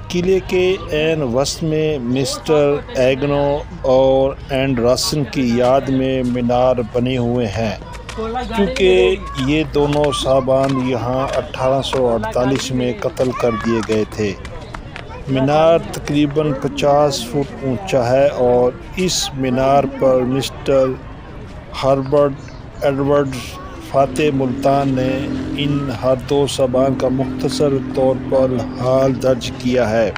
قلعے کے عین وسط میں مسٹر ایگنو اور اینڈرسن کی یاد میں مینار بنے ہوئے ہیں، کیونکہ یہ دونوں صاحبان یہاں 1848 میں قتل کر دیے گئے تھے۔ مینار تقریباً 50 فٹ اونچا ہے اور اس مینار پر مسٹر ہربرٹ ایڈورڈز فاتح ملتان نے ان ہر دو صاحبان کا مختصر طور پر حال درج کیا ہے۔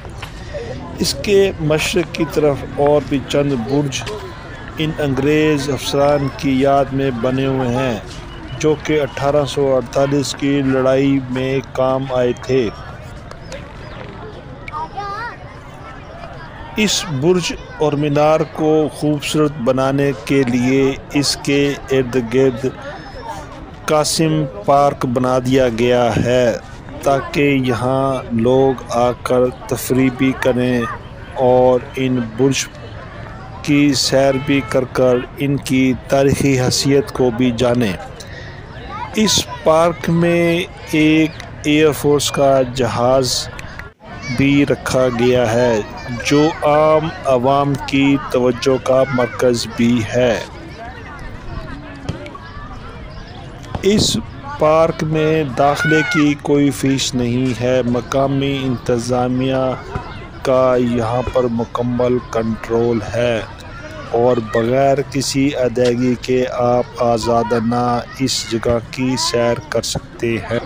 اس کے مشرق کی طرف اور بھی چند برج ان انگریز افسران کی یاد میں بنے ہوئے ہیں جو کہ 1848 کی لڑائی میں کام آئے تھے۔ اس برج اور مینار کو خوبصورت بنانے کے لیے اس کے ارد گرد قاسم پارک بنا دیا گیا ہے تاکہ یہاں لوگ آ کر تفریح بھی کریں اور ان برج کی سیر بھی کر ان کی تاریخی حیثیت کو بھی جانیں۔ اس پارک میں ایک ایئر فورس کا جہاز بھی رکھا گیا ہے جو عام عوام کی توجہ کا مرکز بھی ہے۔ اس پارک میں داخلے کی کوئی فیس نہیں ہے۔ مقامی انتظامیہ کا یہاں پر مکمل کنٹرول ہے اور بغیر کسی ادائیگی کے آپ آزادانہ اس جگہ کی سیر کر سکتے ہیں۔